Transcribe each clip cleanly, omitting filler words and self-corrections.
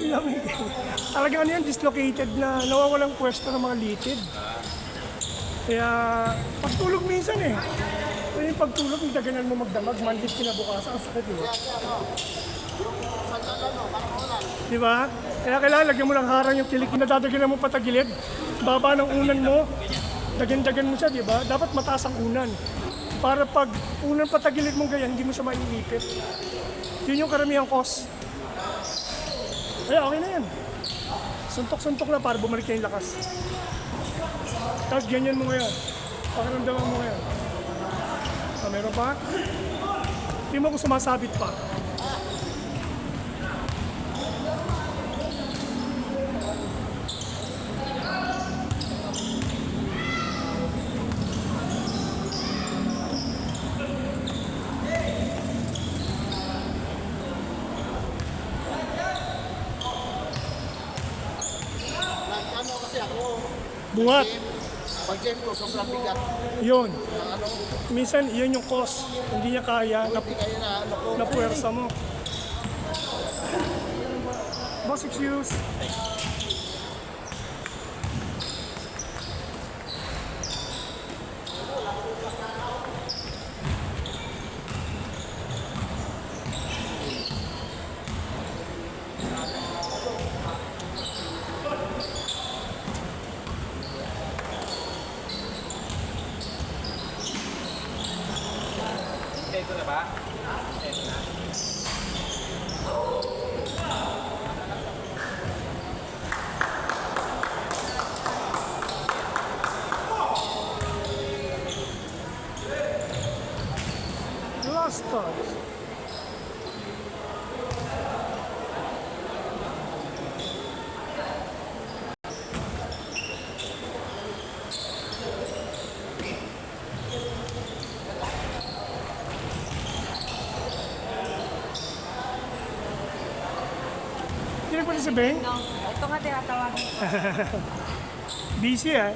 lamig. Talagang ano yan, dislocated na nawawalang pwesto ng mga litid. Kaya pagtulog minsan eh. Kaya yung pagtulog, yung taganan mo magdamag, mandit kinabukasan, ang sakit yun. Di ba? Kaya kailangan lagyan mo ng harang yung kilik, nadadaganan mo patagilid. Baba ng unan mo, dagan-dagan mo siya, di ba? Dapat mataas ang unan. Para pag unan patagilid mo ganyan, hindi mo siya maiipit. Yun yung karamihang cause. Kaya okay na yan. Suntok-suntok na para bumalik na yung lakas. Tapos ganyan mo ngayon. Pakiramdaman mo ngayon. Meron pa? Hindi mo ko sumasabit pa. Ano kasi ako, Bungat. pag-gym ko, sobrang bigat. Yun. Minsan, yun yung cause. Hindi niya kaya Hindi kayo na ano ko. na puwersa mo. Boss, excuse. Ito na ba? Last touch. Hindi pa rin si Beng? No, ito nga tinatawagin ko. Busy eh.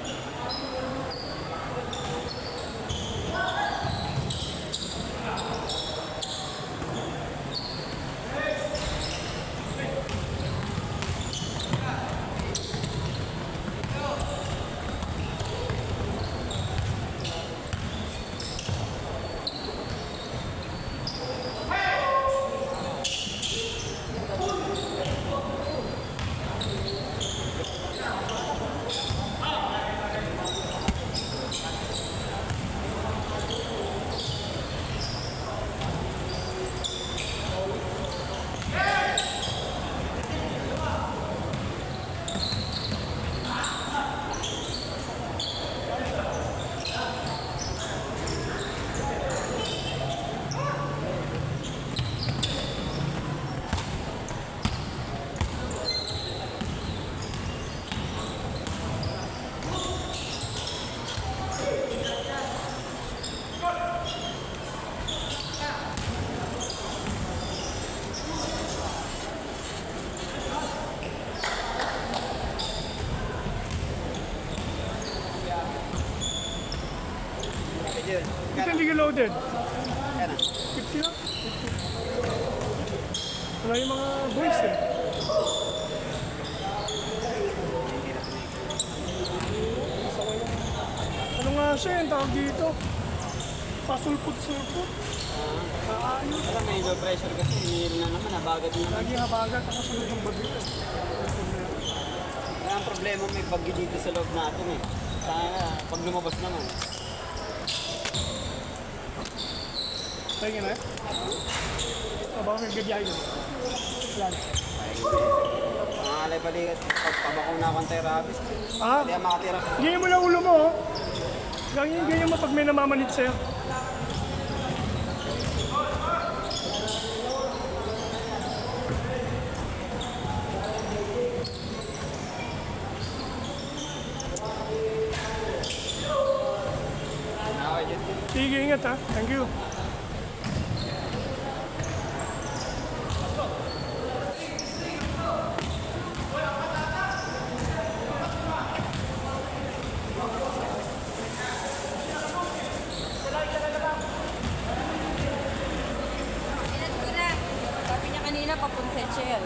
Ito hindi ka loaded. 50 lang. 50. Wala yung mga boys eh. Ano nga siya yung tawag dito? Pasulput-sulput. Kaayos. Alam, may low pressure kasi. Hinihil na naman, nabagat na naman. Lagi habagat ako sunod ng babi. Kaya ang problema may bagyo dito sa loob natin eh. Kaya pag lumabas naman. Tayo nga na eh. Baka may gabiyahe ko. Yan. Pangalay balikat. Pagpabakong na akong anti-rabies. Ah, Hindi ako makatira. ganyan mo lang ulo mo oh. Ganyan mo pag may namamanit sa'yo. Sige, ingat ha. Thank you. Sabi niya kanina papunta Shell.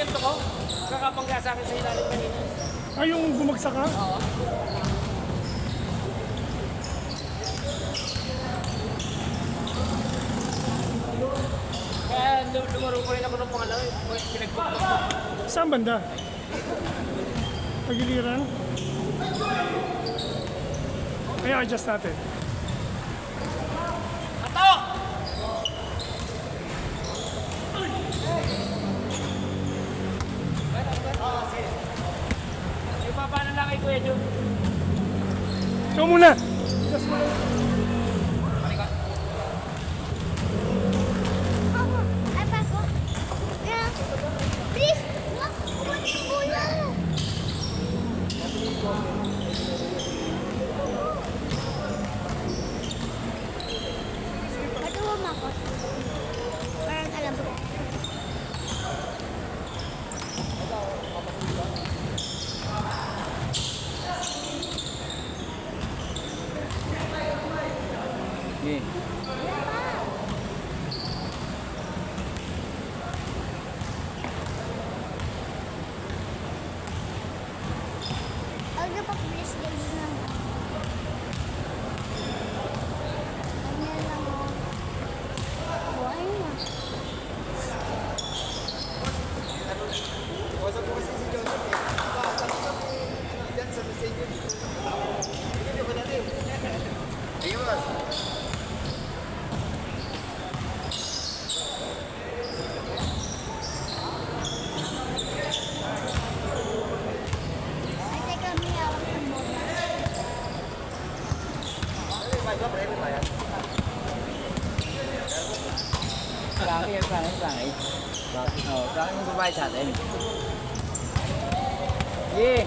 ganito ko. Kakapangga sa akin sa ilalim kanina. Ay, yung bumagsak ka? Oo. Kaya lumaro ko rin ako ng pangalawa. Pinagpapapap. Saan banda? Pagiliran? Kaya adjust natin. Ato! Yung papanan lang kay Kuya Jun. Ikaw muna! Ay, Paco. Yeah. Please, wag pula. Patuwa mo ako. Parang alam ko. Yeah. Huwag na pa please, guys na. Ganyan lang ako. Buhay na. Wasap ko kasi si Joseph eh. Diyan sa messenger. Hindi ba natin? Ayun. Ay, teka, may hawak ng bola. Prangkay yan, prangkay. Oo, prangkay mo babae sa atin. Sige.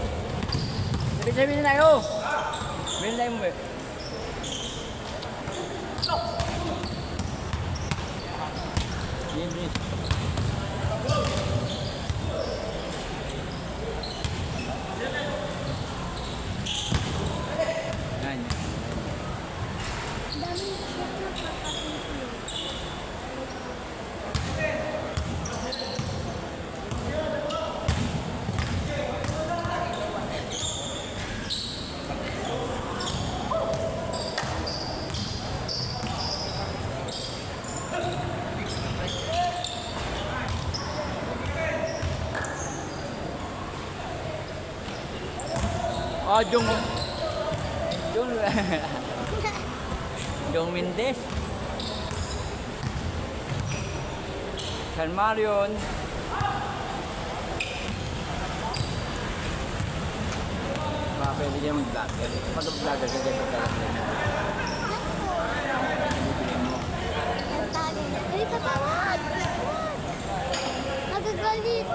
Sabi na tayo. Bilhin tayo mo ba? Sige, bilis. Yan. Daming shot na papatuloy. Oh, Jung. Jung Mendez. San Marion. Baka pwede niya mag-vlogger. Mag-vlogger ka dyan pagkakasin. Bibigyan mo. Ang tali na. Ay, tatawag! Nagagalit.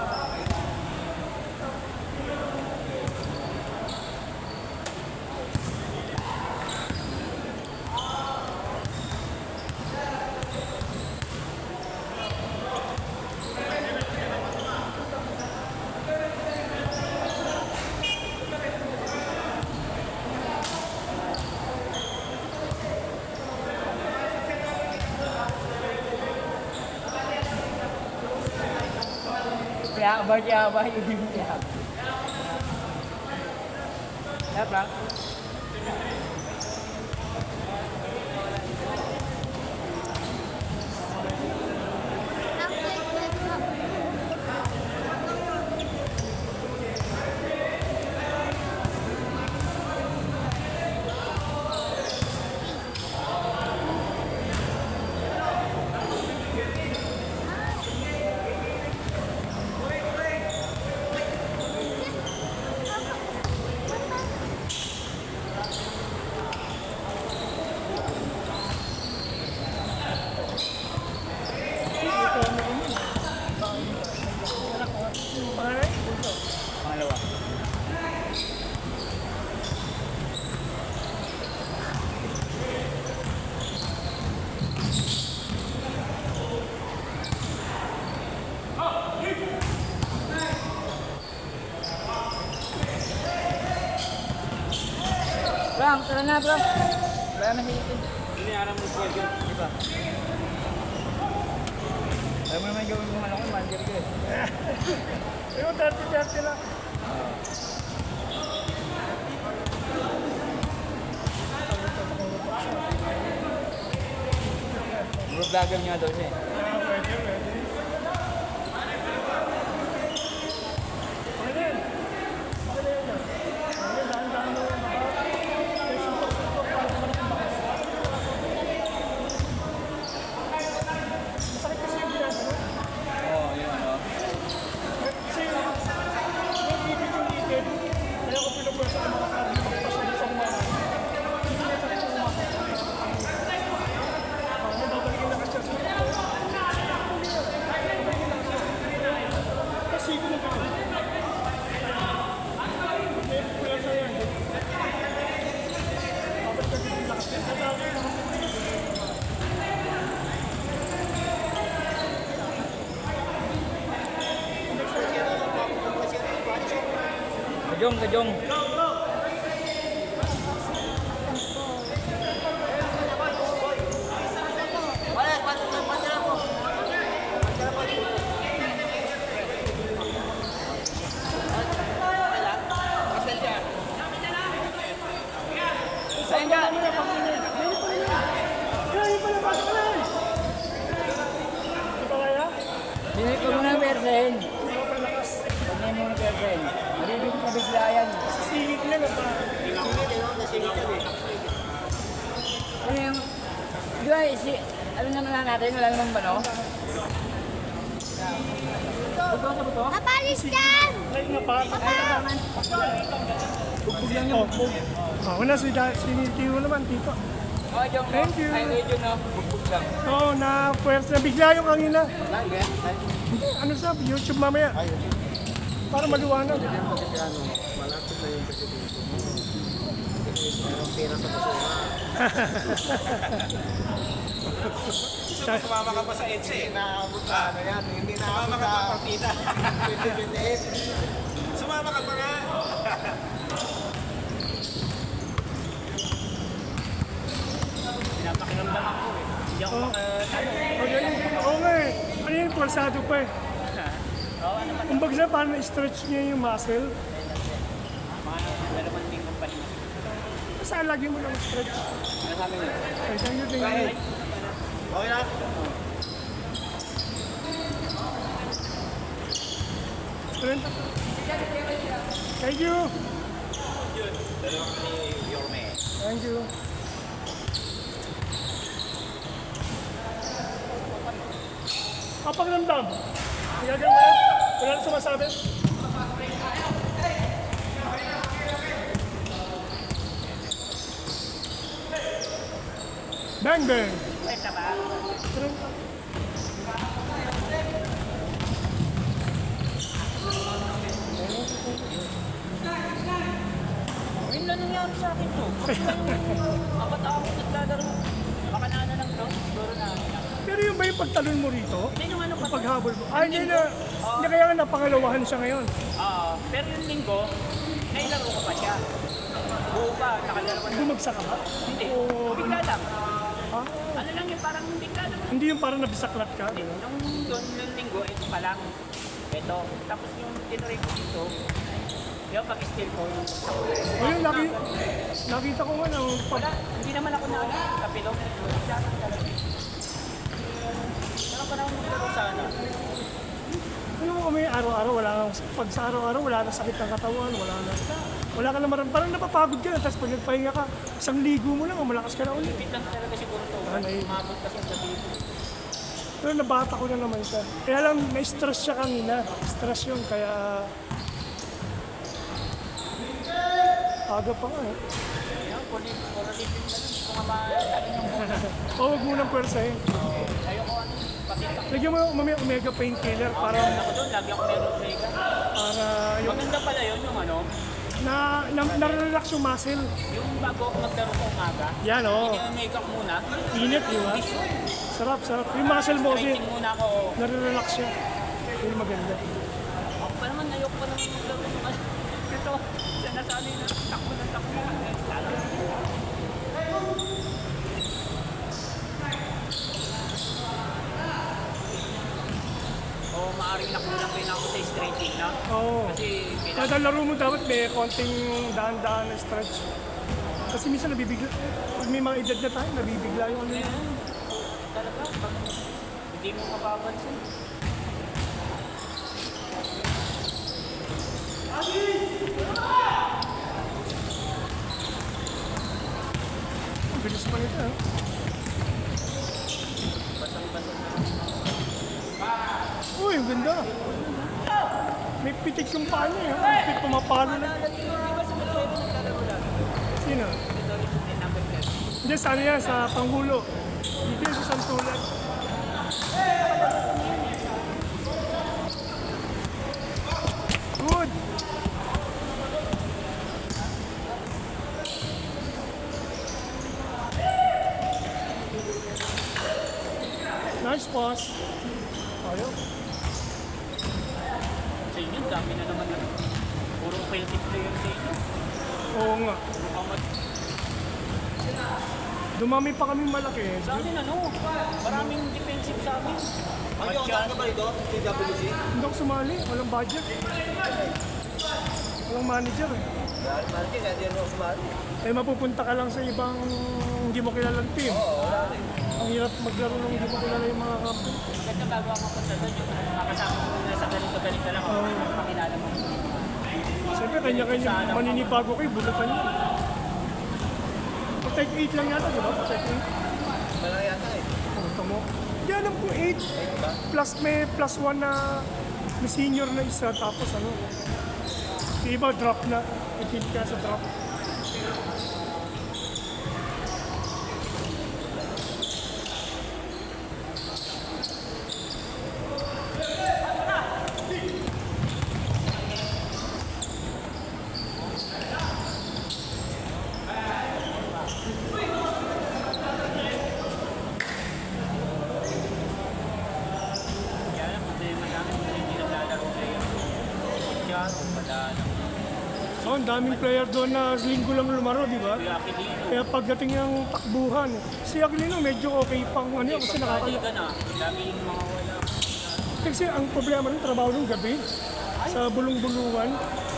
Kaya ba yung kaya? Dapat. Pangalawa. Bram, tara na, Bram. Wala na hihitin. Iniaram mo Kuya Jun, di ba? Alam mo naman gawin mo ano ko, manager ko eh. Yung 30-30 lang. Bro, vlogger nga daw siya eh. Pwede, pwede. Pwede. Pwede yun. Pwede, dahan-dahan mo yung mga suntok-suntok para kumalik yung bakas. Masakit kasi yung ginagawa. Oo, yun ano. Kasi yung bibig yung itin, kaya ko pinupwersa ang mga sabi ko pasok sa mga hindi na sakit yung mga babalikin na kasi siya. Kasi ko na kami. May pwersa yan. Dapat ka din lakas. Kajong, kajong. Saan ka? Kaya yung pala, pasok ka na eh. Di ba kaya? Hindi ko muna persen. Di ba palakas? Huwag na muna persen. Malibig na bigla yan. Singit lang at Ano yung... Di ba, ano naman na natin, wala naman ba no? Kapalis dyan! Ay, napatak. Bugbog lang yung bugbog. Wala si Tito naman, Tito. Oh, Jong, no? Thank you. Ay, medyo no? Bugbog lang. Oo, na pwersa na bigla yung kanina. Hindi, ano sa YouTube mamaya? Para maliwanag. Malapit na yung presidente. Merong pera sa basura. Sumama ka pa sa EDSA eh. Naabot na ano yan. Hindi naabot na partida. 2028. Sumama ka pa nga. Pinapakiramdam ako eh. Hindi ako Oo nga eh. Ano yung pwersado pa eh. Kumbaga na, parang na-stretch niya yung muscle. mga dalawang lingkong pahinga. Saan lagi mo lang stretch? Ano sabi mo? Ay, thank you, thank you. Okay na? Thank you. Thank you. Kapag ramdam, gagawin mo yan? Wala na sumasabi? Bang bang! Ayun na nangyari sa akin to. Apat ako naglalaro. Baka na ano lang to. Siguro na ano lang. Pero yung ba yung pagtalon mo rito? Hindi nung ano pa Yung paghabol mo? Ay, hindi na. Hindi kaya nga napangalawahan siya ngayon. Pero yung linggo, nailaro ko pa siya. Buo pa, nakadalawa na. Bumagsak ka ba? Hindi, Oo. bigla lang. Ha? Ano lang yun, parang bigla lang. Hindi yung parang nabisaklat ka? Nung doon, yung linggo, ito pa lang. Ito. Tapos yung tinry ko dito, yung pag-steal ko, yung Ayun, nakita ko nga na wala, hindi naman ako na kapilog. Siya lang talaga. Saka pa naman maglaro sana. ano mo kami araw-araw, pag sa araw-araw, wala na sakit ng katawan, wala ka na parang napapagod ka na, tapos pag nagpahinga ka, isang ligo mo lang, malakas ka na ulit. Pit lang talaga siguro to. Ay. Umabot kasi sa dito. Pero nabata ko na naman siya. Kaya lang, na-stress siya kanina. Stress yun, kaya... Aga pa nga eh. Ayun, politin na lang. Kung nga ma-alin yung muna. Huwag mo nang pwersahin. Ayoko ano, patintak. Lagyan mo mamaya omega painkiller para Ako doon, lagi ako meron mega. yung Maganda pala yun, yung ano, na-relax yung muscle. yung bago ako maglaro ko umaga, Yan oh. yung make-up muna, Init, di ba? Sarap. Yung muscle mo din, stretching muna ako. nare-relax siya. Yun maganda. Ako pa naman, ayoko pa naman maglaro ng ano. Ito, sinasabi na, takbo na takbo. Lalo. maaaring nakulang rin ako sa stretching na. Oo. Kasi Kada laro mo dapat may konting daan-daan na stretch. Kasi minsan nabibigla. Pag may mga edad na tayo, nabibigla yung ano yun. talaga, pag hindi mo mapapansin. Ang bilis pa nito. Eh. Basang-basang na. Uy, ang ganda. May pitik yung paa niya. Eh. May pitik pumapalo na. Di ba sa Matsuelo naglalaro lang? Sino? Ito rin yung number 10. Hindi, saan yan? Sa Panghulo. Dito yung sa Santulan. Good. Nice pass. Ayaw. Sa inyo, dami na naman na. Puro offensive player sa inyo. Oo nga. Mukhang Dumami pa kami malaki. sa amin ano, maraming defensive sa amin. Ang yung ka ba ito? TWC? Hindi ako sumali. Walang budget. Walang manager eh. Dahil Martin, hindi rin ako sumali. Eh mapupunta ka lang sa ibang hindi mo kilalang team. Oo, wala rin. Ang hirap maglaro ng hindi mo kilala yung mga kampo. Ganda bago ako punta doon, yung makasama mo na sa ganito lang ako. Makilala mo. Siyempre, kanya-kanya maninibago kayo, bulutan niyo. Protect 8 lang yata, di ba? Protect 8. Malaki yata eh. Punta mo. Hindi alam ko 8. Plus may plus 1 na may senior na isa, tapos ano. Yung iba drop na. Itin ka sa drop. Kaya lang, problema namin kung hindi naglalaro kayo. Diyan, wala lang. So, ang daming player doon na linggo lang lumaro, di ba? Kuya Aquilino, Kaya pagdating ng takbuhan, si Aquilino medyo okay pang ano kasi nakakala. pagkaliga na, dami yung mga wala. Kasi ang problema ng trabaho ng gabi, sa bulong-bulungan,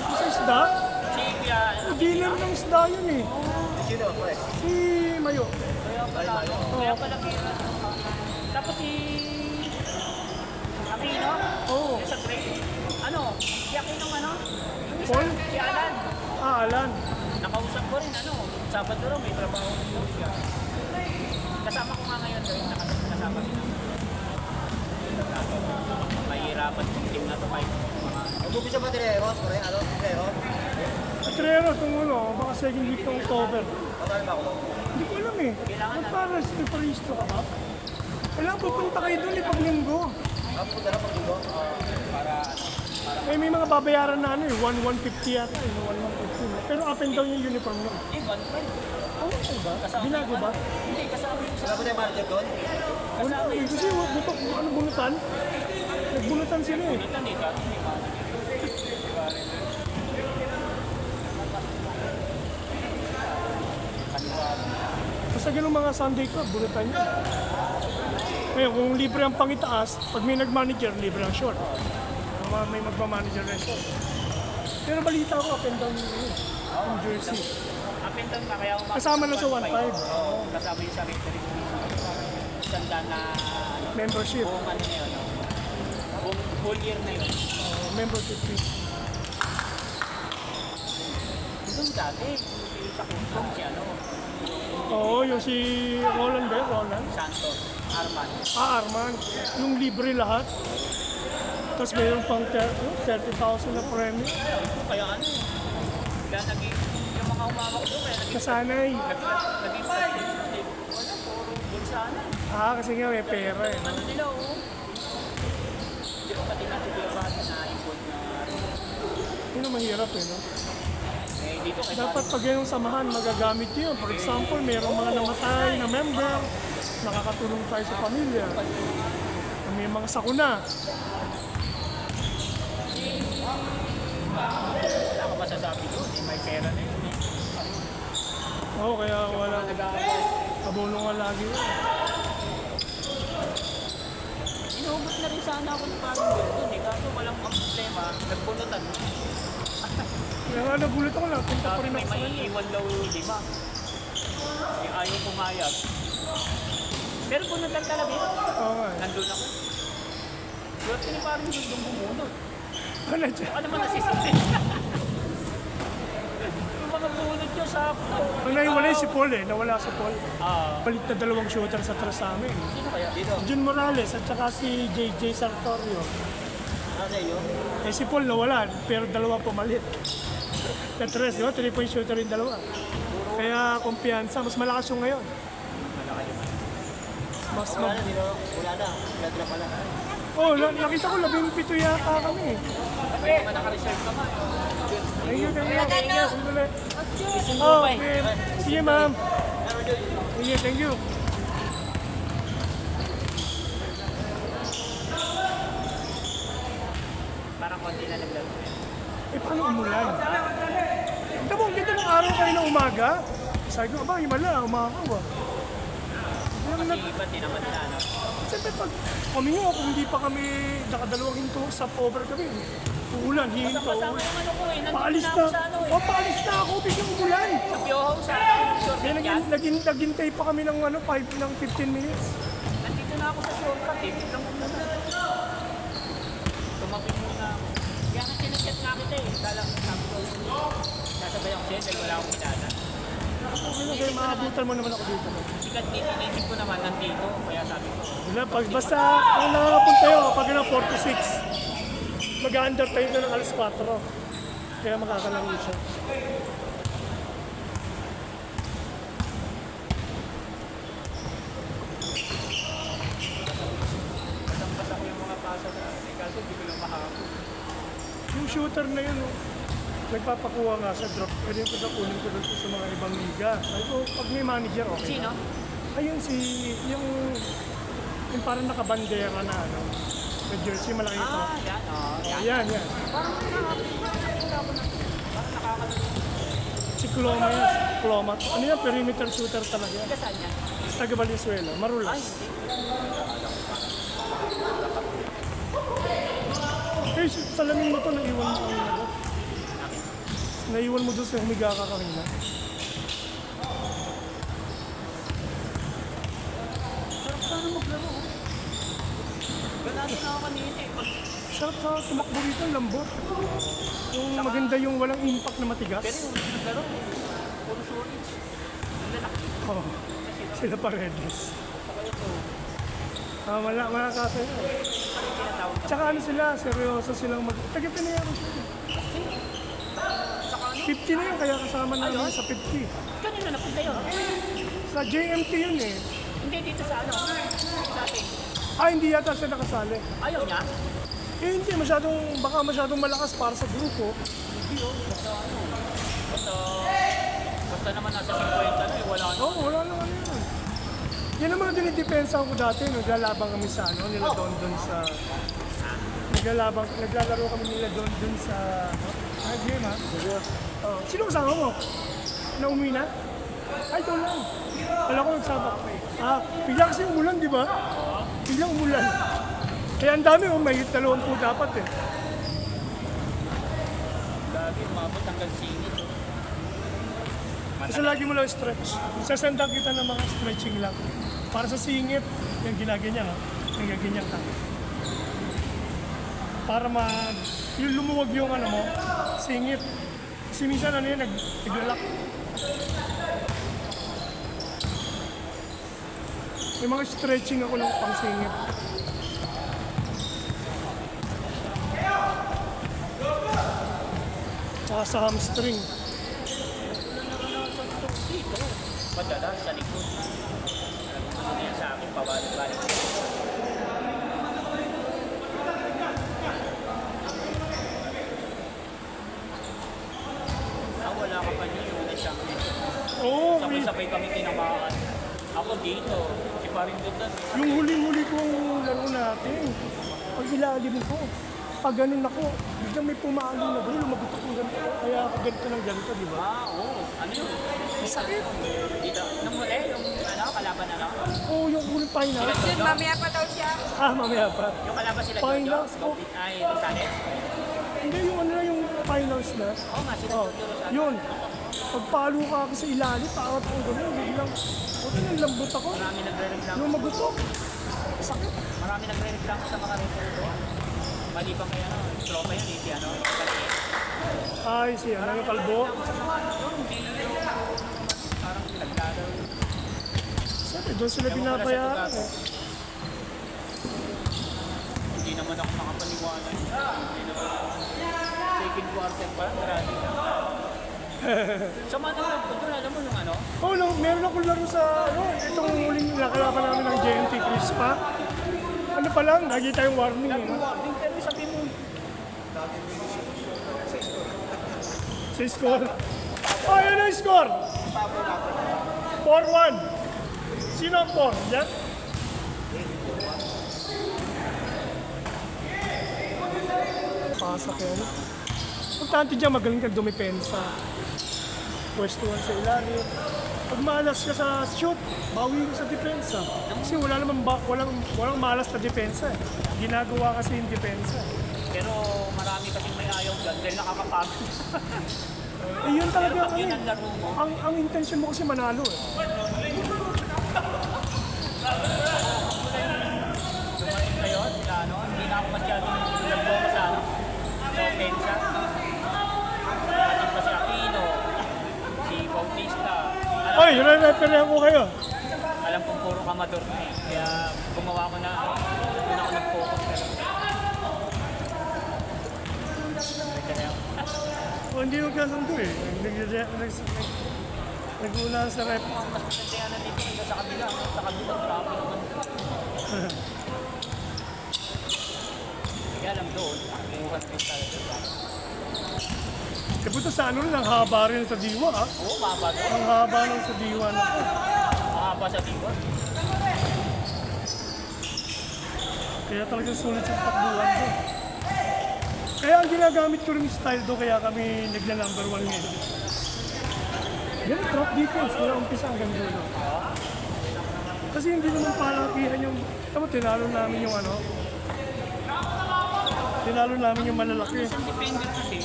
sa isda, Si Kuya, dealer ng isda yun eh. Sino, pre? Si Mayo. kaya pala kaya. Tapos si Aquino, Oo. yung sa grade. Ano, si Aquino ano? Yung isa, Paul? si Alan. Alan. Nakausap ko rin, ano, Sabado raw may trabaho rin daw siya. Kasama ko nga ngayon doon, kasama din ako. Mahirapan yung team na to, kahit mga Mag-upisa ba Tireros, pre? Ano? Tireros? Trero, tumulo, baka second week ng October. Patay ba ako? Hindi ko alam eh. Nagpaparisto ka ba? Kailangan pupunta kayo doon eh pag linggo. Ako punta na pag-dugo. May mga babayaran na ano eh, 150 yata eh, 150. Pero up and down yung uniform mo. Ivan, Oo, ba? Binago ba? hindi, kasama yung Wala ba tayo manager doon? Wala eh, kasi butok, ano bunutan? Nagbunutan sila eh. Bunutan eh, dati may mga. Basta ganun mga Sunday club, bunutan niya. Ngayon, kung libre ang pangitaas, pag may nag-manager, libre ang short. Kung may magmamanager na short. Pero balita ko, up and down yung jersey. Up and down na, kaya umabot Kasama na ng sa 1.5. Oo, kasama yung sa victory. Sanda na, ano, Membership. buong ano na yun, no? Buong whole year na yun. Membership fee. Doon dati, sa kung si ano, Oo, yung si Roland ba? Roland? Santos, Arman. Arman. Yung libre lahat. Tapos mayroon pang 30,000 na premium. Kaya ano, kaya naging, yung mga umawak doon, kaya naging, Nasanay. naging participate. Wala, puro doon sana. Kasi nga may pera eh. Ano nila, oh. Hindi ko pati natin yung bahan na import na, Yun ang mahirap eh, no? eh, dito kay Dapat pag yung samahan, magagamit yun. For example, mayroong mga namatay na member, nakakatulong tayo sa pamilya. May mga sakuna. wala ka masasabi doon, eh, may pera na yun. Eh. Oo, kaya wala. Abono nga lagi yun. Inuubot na rin sana ako ng parang doon, eh. Nagpunutan. Kaya nga nagulat ako na, punta pa Sabi rin may ako sa kanya. maiiwan daw 5. Yung ayaw pumayag. Pero punutan talaga yun. Oo nga. Nandun ako. Swerte ni parang yung bumunod. Ano dyan? Baka naman nasisipin. Yung mga bumunod nyo sa... Ang naiwalay si Paul eh, nawala si Paul. Ah, Palit na 2 shooter sa atras sa amin. sino kaya? Dito. Jun Morales at saka si JJ Sartorio. Nasa iyo? Eh si Paul nawala, pero 2 pumalit. Katres, di ba? 3-point shooter yung 2. Kaya kumpiyansa, mas malakas yung ngayon. Mas mag... Wala na. Wala pala. Oh, nakita ko 17 yata kami. May mga naka-reserve ka ba? Thank you, thank you. Thank you. Sandali. Oh, okay. See you, ma'am. Thank you, thank you. Parang konti na naglaro. Eh, paano umulan? Ito mo, ang ganda ng araw kayo ng umaga. Sabi ko, aba, himala, umakaw ah. Kasi iba din naman na, no? Siyempre, pag kami nga, kung hindi pa kami nakadalawang hinto, stopover kami. Uulan, hinto. Kasama yung ano ko eh, nandito Paalis na na. ako sa ano eh. Oh, paalis na ako, bigyan umulan. Sa Pioho, sa shortcut Kaya yan. naghintay pa kami ng 15 minutes. Nandito na ako sa shortcut eh, biglang umulan. Tumapit muna ako. Kaya nga sinachat nga kita eh. Kala ko sabi ko, sasabay ako sa'yo dahil wala akong kilala. Kaya maabutan mo naman ako dito. Sikat din, inisip ko naman nandito. Kaya sabi ko, Wala, basta kung nakakapunta yun, pag na 4 to 6, mag-under tayo na ng alas 4. Kaya makakalaro siya. basang-basa ko yung mga pasa na eh, kaso hindi ko lang makakapon. Yung shooter na yun, oh, nagpapakuha nga sa drop. Pwede ko na kunin ko doon sa mga ibang liga. Sabi ko, pag may manager, okay. Sino? Ayun yung parang nakabandera na ano, na jersey malaki ito. Ah, yan. Oh, yan. Yan, yan. Parang nakakalala. Si Cloma yan, si Cloma. Ano yan, perimeter shooter talaga. Saan yan? Taga Valenzuela, Ay, Marulas. hindi. Eh, salamin mo to, naiwan mo ang ano. Naiwan mo doon sa humiga ka kanina. Sarap sana maglaro. Ganado na ako kanina eh. Sarap sa tumakbo dito, lambot. Yung maganda yung walang impact na matigas. Pero yung naglaro, puro storage. Ang lalaki. Oh, sila Paredes. Wala kasi. Ano yung tinatawag na? Tsaka ano sila, seryoso silang taga-pinayaro sila. 50 na yun, kaya kasama na yun sa 50. Kanina napunta yun. Sa JMT yun eh. Hindi dito sa ano. Sa atin. Hindi yata siya nakasali. Ayaw niya. Eh hindi, baka masyadong malakas para sa grupo. Hindi oh. Basta naman nasa 50 na eh. Wala na. Oo, wala naman yun. Yan ang mga dinidepensa ko dati, naglalabang kami sa ano, nila doon sa... Naglalaro kami nila doon sa... game ha? Oh. Sino kasama mo? Na umuwi na? Ay, ito lang. Wala ko nagsabak. Bigla kasi umulan, di ba? Biglang umulan. Kaya ang dami, may 20 dapat eh. Lagi umabot hanggang singit. Kasi lagi mo lang stretch. Sasanda kita ng mga stretching lang. Para sa singit, yung ginaganyan ha. Yung gaganyan ka. Para yung lumuwag yung ano mo, singit. Kasi minsan ano yun, naglalak. May mga stretching ako ng pang singit. Tsaka sa hamstring. Dito. Madalas sa likod. Ano yan sa akin, pabalik-balik. Wala ka pa niyo yung championship. Oo, Sabay-sabay kami tinamaan. Ako dito, si Paring Dutan. yung huli-huli kong laro natin. Pag ilalim ko, pag ganun ako, biglang may pumaalo na doon, lumagot ako ganito. Kaya ako ganito ng ganito, di ba? Oo. Ano yun? Masakit. Dito. Nung huli, yung ano, kalaban na lang. Oo, yung huling final. Yun, mamaya pa daw siya. Mamaya pa. Yung kalaban sila Final. Jojo, Scouting, ay, Rosales. Hindi, yung ano na yung finals na. Oo nga, sila Oh, tuturo sa yun. Pagpalo ka ako sa ilalim, paangat ako gano'n, biglang, buti nang lambot ako. Marami nagre-reklamo. Nung magutok, sakit. Marami nagre-reklamo sa mga referee doon. Mali pa kaya tropa yun, si ano, Ay, si ano yung kalbo. parang nagdadaw. Sabi, doon sila binabayaran eh. Hindi naman ako makapaniwala. Hindi naman second quarter pa lang, grabe na. Sa mga nagpunta, alam mo yung ano? Oh, no, meron akong laro sa, ano, itong huling nakalaban namin ng JNT Crispa. Ano pa lang, nakita yung warning eh. Warning, pero sabi mo, Sa score. Oh, yun ang score! 4-1. Sino ang 4? Yan? Pasak yan. Importante dyan, magaling ka dumipensa. Pwestuhan sa ilalim. Pag malas ka sa shoot, bawi ka sa depensa. Kasi wala naman walang malas na depensa. Ginagawa kasi yung depensa. pero marami kasing may ayaw dyan dahil nakakapagod. Eh, yun talaga Pero pag ano yun eh. ang laro mo, Ang intention mo kasi manalo eh. dumating kayo, sila ano, hindi na ako masyadong nag-focus sa ano, sa offensa. Ating pa si Aquino, si Bautista. Oy, re-referehan ko kayo. Alam kong puro kamador na eh. Kaya gumawa ko na, doon ako nag-focus. Kaya, O, hindi mo kasundo eh. Nag-una sa rep. mas maganda dito kaysa sa kabila. Sa kabila, marami naman. Kaya alam doon, yung 1 talaga. Eh, puto sa ano rin, ang haba rin sa diwa ah. Oo, mahaba doon. Ang haba rin sa diwa na to. Mahaba sa diwa. Kaya talagang sulit yung takbuhan ko. Kaya ang ginagamit ko rin yung style do, kaya kami nagna-number 1 ngayon. Yan, drop defense, wala umpisa hanggang dulo. Kasi hindi naman palakihan yung, tama, tinalo namin yung ano, tinalo namin yung malalaki. Isang dependent kasi,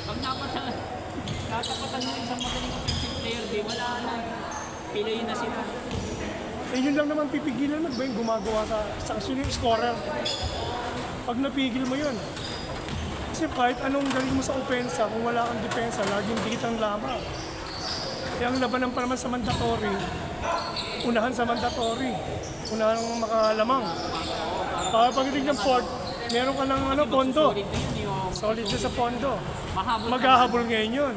pag natapatan ng isang magaling offensive player, di wala na. Pilayin na sila. Eh yun lang naman pipigilan mo ba yung gumagawa sa sino yung scorer. Pag napigil mo yun. Kasi kahit anong galing mo sa opensa, kung wala kang depensa, laging dikit ang lamang. Kaya ang labanan pa naman sa mandatory, unahan sa mandatory, unahan ng makalamang. Pagdating ng port, meron ka ng ano, pondo. Solid na yun, yung Solid na sa pondo. mahabol ka. Maghahabol ngayon yun.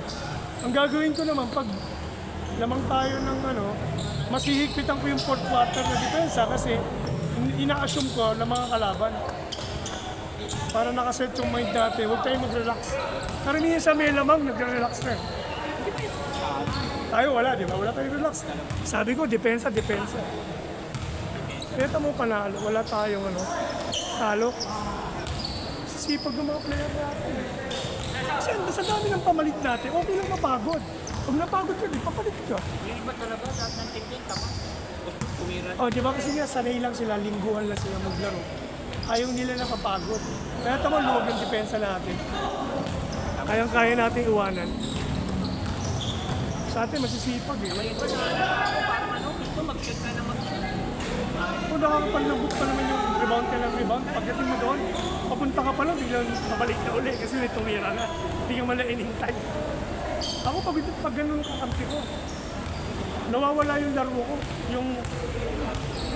Ang gagawin ko naman, pag lamang tayo ng ano, mas hihigpitan ko yung fourth quarter na depensa kasi ina-assume ko na mga kalaban. Para nakaset yung mind natin, huwag tayong mag-relax. Karamihan sa may lamang, nag-relax na. Tayo wala, di ba? Wala tayong relax. Sabi ko, depensa, depensa. Kaya mo panalo, wala tayong ano, talo. Sipag ng mga player natin. Kasi sa dami ng pamalit natin, okay lang mapagod. Pag napagod ka, di papalit ka. Yung iba talaga, lahat ng team din, tama. Kumira. Oh, di ba kasi nga sanay lang sila, lingguhan lang sila maglaro. Ayaw nila nakapagod. Kaya tama luwag yung depensa natin. Kayang-kaya natin iwanan. Sa atin masisipag eh. Parang ano, gusto mag-check ka na mag-check. Kung nakakapalagot pa naman yung rebound ka ng rebound, pagdating mo doon, papunta ka pa lang, biglang mabalik na uli kasi may tumira na. Hindi ka mala inintay. Ako pag ganun ang kakampi ko, nawawala yung laro ko.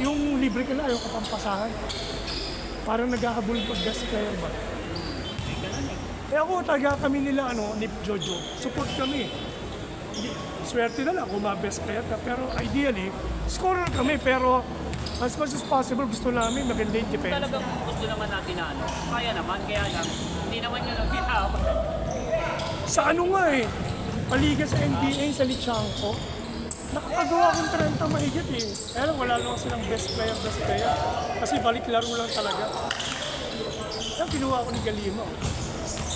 Yung libre ka na, ayaw ka pampasahan. Parang naghahabol pag gas player ba? Eh ako, taga kami nila, ni Jojo, support kami. Swerte na lang kung ma-best player ka, pero ideally, scorer kami, pero as much as possible, gusto namin maganda yung defense. Talagang gusto naman natin na ano. Kaya naman, kaya lang, hindi naman yun ang ginawa. Sa ano nga eh, paliga sa NBA, sa Lichanko, nakakagawa akong 30 mahigit eh. Kaya lang wala lang silang best player. Kasi balik laro lang talaga. Kaya kinuha ko ni Galima.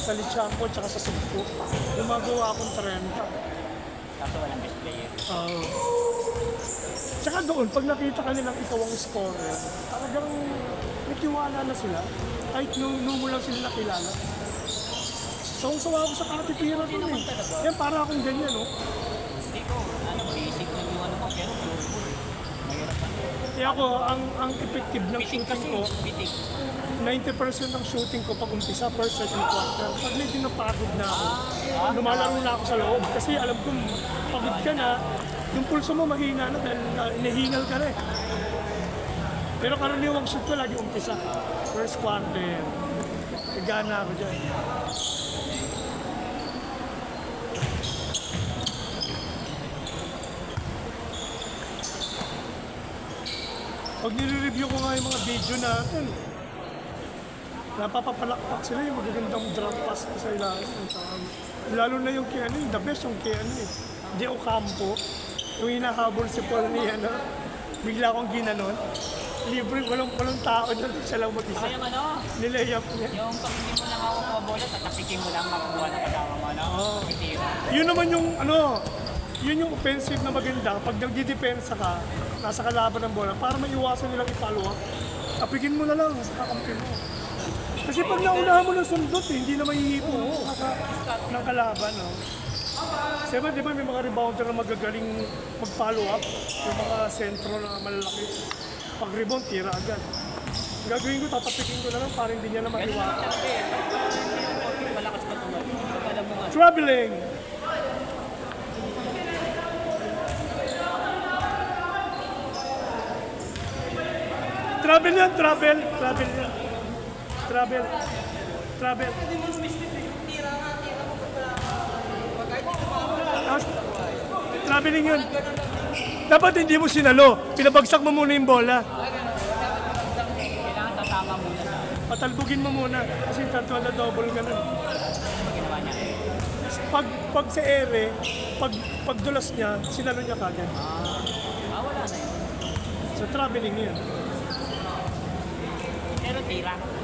Sa Lichanko at sa Sugpo. Gumagawa akong 30. Kaso walang best player. Tsaka doon, pag nakita ka nilang ikaw ang scorer, talagang nagtiwala na sila. Kahit nung mo lang sila nakilala. Sawang-sawa ako sa katipira ko eh. Yan, para akong ganyan, no? Hindi ko, basic lang yung ano mo, pero sure. Mahirap pa. Kaya ako, ang effective ng Bitik shooting kasi, ko, bitik. 90% ng shooting ko pag umpisa, first, second quarter. Pag medyo napagod na ako, lumalaro na ako sa loob. Kasi alam ko, pagod ka na, yung pulso mo mahina na dahil nahingal ka na eh. Pero karaniwang shoot ko lagi umpisa. First quarter. Nagana ako dyan. Pag nire-review ko nga yung mga video natin, napapapalakpak sila yung magagandang drop pass ko sa ilalim. Lalo na yung kay ano, the best yung kay ano eh. Di Ocampo, yung hinahabol si Paul ni ano, bigla akong ginanon. Libre, walang tao doon, siya lang mag-isa. Kaya yung ano, Nilayap niya. yung pag hindi mo lang ako mabola, tatapikin mo lang makuha ng kasama mo, ano? Pitira. Yun naman yung ano, yun yung offensive na maganda. Pag nagdidepensa ka, nasa kalaban ng bola, para maiwasan nilang i-follow up, tapigin mo na lang sa kakampi mo. Kasi pag naunahan mo ng sundot, hindi na mahihipo ng kalaban. No? Kasi di ba may mga rebounder na magagaling mag-follow up, yung mga sentro na malalaki. Pag rebound, tira agad. Ang gagawin ko, tatapikin ko na lang para hindi niya na Ganun maiwasan. lang talaga eh. Pag malakas ka tumal, alam mo nga. Traveling! Travel yan, travel. Travel yan. Travel. Travel. Tapos, traveling yun. Dapat hindi mo sinalo. Pinabagsak mo muna yung bola. Kailangan tatama muna sa Patalbugin mo muna. Kasi tatlo na double ka na. ginawa niya. Pag sa ere, pag dulas niya, sinalo niya kagad. Wala na yun. So traveling yun. Pero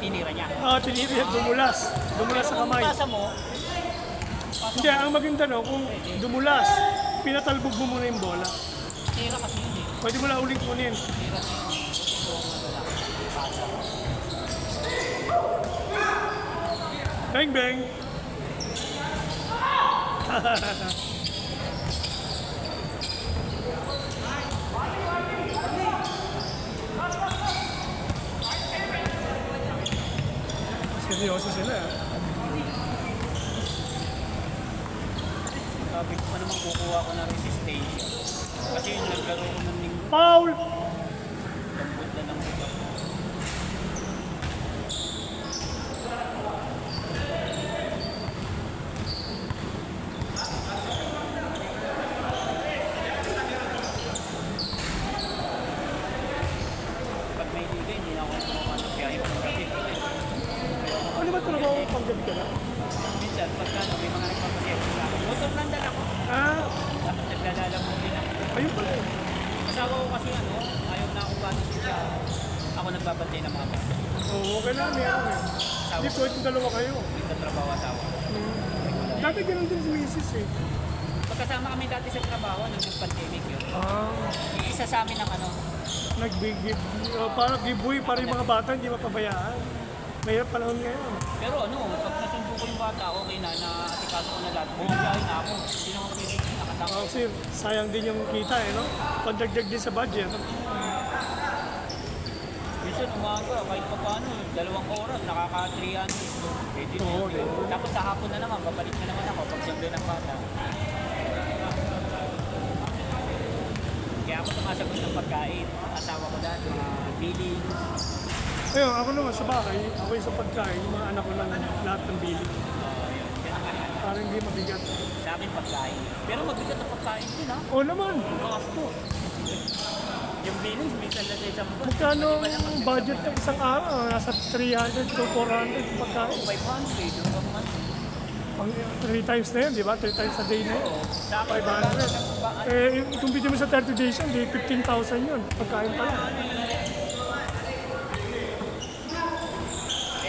tinira niya. Tiniri yan, dumulas. Dumulas sa kamay. Kung pasa mo, Hindi, ang maganda no, kung dumulas, pinatalbog mo muna yung bola. tira kasi yun eh. Pwede mo na uling kunin. Bang bang! Seryoso sila. Sabi ko pa naman kukuha ko na rin si station. Kasi yung naglaro ko ng linggo, Foul! lambot na ng buka. Pag may liga, hindi na ako kumawa ng biyahe ko ng gabi. Ano ba trabaho pang gabi ka na? Minsan, pagka may mga nagpapasiyap sa akin, motor lang dala ko. Tapos naglalalaman din ako. Ayun pala eh. Asawa ko kasi ayaw na akong batis siya. Ako nagbabantay ng mga bata. Oo, okay na, meron eh. Hindi pwede dalawa kayo. Nagtatrabaho asawa ko. Dati ganun din si Mrs. eh. Pagkasama kami dati sa trabaho, nung nag-pandemic yun. Isa sa amin ang Nag-give, parang giveaway para yung mga bata hindi mapabayaan. Mahirap panahon ngayon. pero pag nasundo ko yung bata, okay na, naatikaso ko na lahat. Bumabiyahe na ako. Hindi naman pwede nakatama. Kasi sayang din yung kita eh, no? Pagdagdag din sa budget. Minsan umaga, kahit pa paano, 2 oras, nakaka-300. Pwede na Oo, yun. Tapos sa hapon na naman, babalik na naman ako pag siyempre ng bata. Kaya ako sumasagot ng pagkain. Asawa ko dahil, mga billing. Ayun, ako naman sa bahay, ako yung sa pagkain, yung mga anak ko lang lahat ng bili. Yun, ganun ka yan. Parang hindi mabigat. Sa akin pagkain. Pero mabigat ang pagkain din ha. Oo naman, Kasto. Yung billings, minsan lang sa isang buwan. magkano ang budget ng isang araw? Nasa 300 to 400 yung pagkain. 500, yung kaman. Pang 3 times na yun, di ba? 3 times a day na yun. Sa akin, 500. Kung bigyan mo sa 30 days yun, di 15,000 yun. Pagkain pa lang.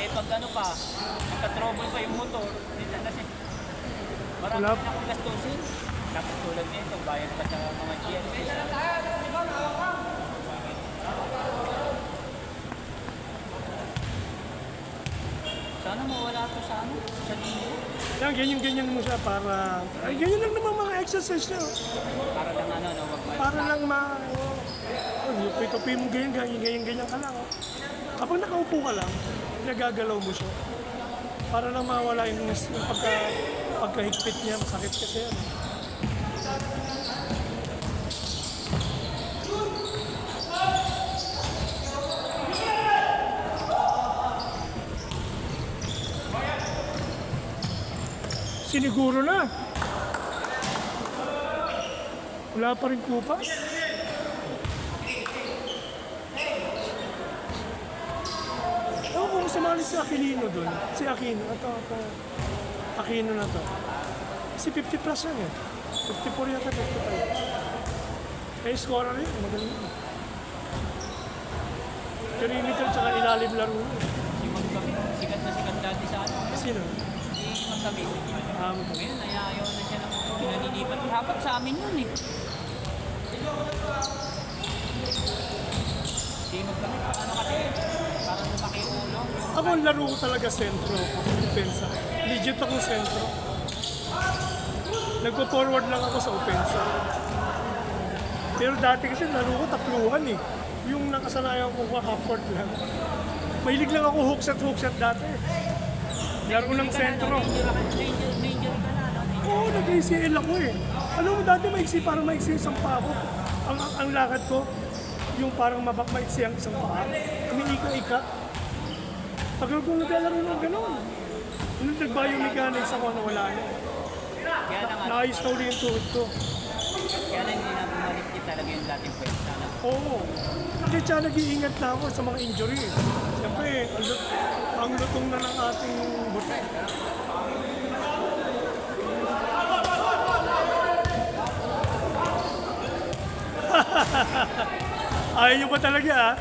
pag ano pa, nagka-trouble pa yung motor, minsan kasi marami Wala. na akong gastusin. Tapos tulad nito, bayad pa sa mga GST. Sa Sana mawala to sa ano, sa liyo. Yan, ganyan-ganyan mo siya para... Ay, ganyan lang naman mga exercise niya. Para lang ano, no, wag Para lang tupi-tupi mo ganyan ka lang. Oh. Kapag nakaupo ka lang, nagagalaw mo siya. Para lang mawala yung pagkahigpit niya, masakit kasi yan. Siniguro na. Wala pa rin kupa. Ewan ko kung sumali si Aquilino doon. Si Aquino. Ito. Aquino na to. Si 50 plus yan eh. 54 yata, 55. Eh, scorer yun. Magaling yun. Perimeter tsaka ilalim laro. Si Magkabit, sikat na sikat dati sa ano. Sino? Si Magkabit. Magkabit. Ngayon, ayaw na siya ng pinanilipat. Dapat sa amin yun eh. Si Magkabit, ano kasi, parang lumaki yung ulo. Ako ang laro ko talaga sentro. Opensa. Legit akong sentro. Nagpo-forward lang ako sa opensa. Pero dati kasi laro ko takluhan eh. Yung nakasanayan ko half-court lang. Mahilig lang ako hook shot dati. Laro ng sentro. Na-injury ka na, no? Oo, nag-ACL ako eh. Alam mo dati maiksi, parang maiksi isang paa ko. Ang lakad ko, yung parang maiksi ang isang paa. Umiika-ika. Tagal kong naglalaro ng gano'n. Nung nag-biomechanics ako, nawala na. Kaya lang, Naayos na uli yung tuhod ko. kaya lang hindi na bumalik din talaga yung dating pwesta na. Oo. Hindi siya nag-iingat na ako sa mga injury. Siyempre, ang lutong na ng ating buto. Ayaw nyo ba talaga ah?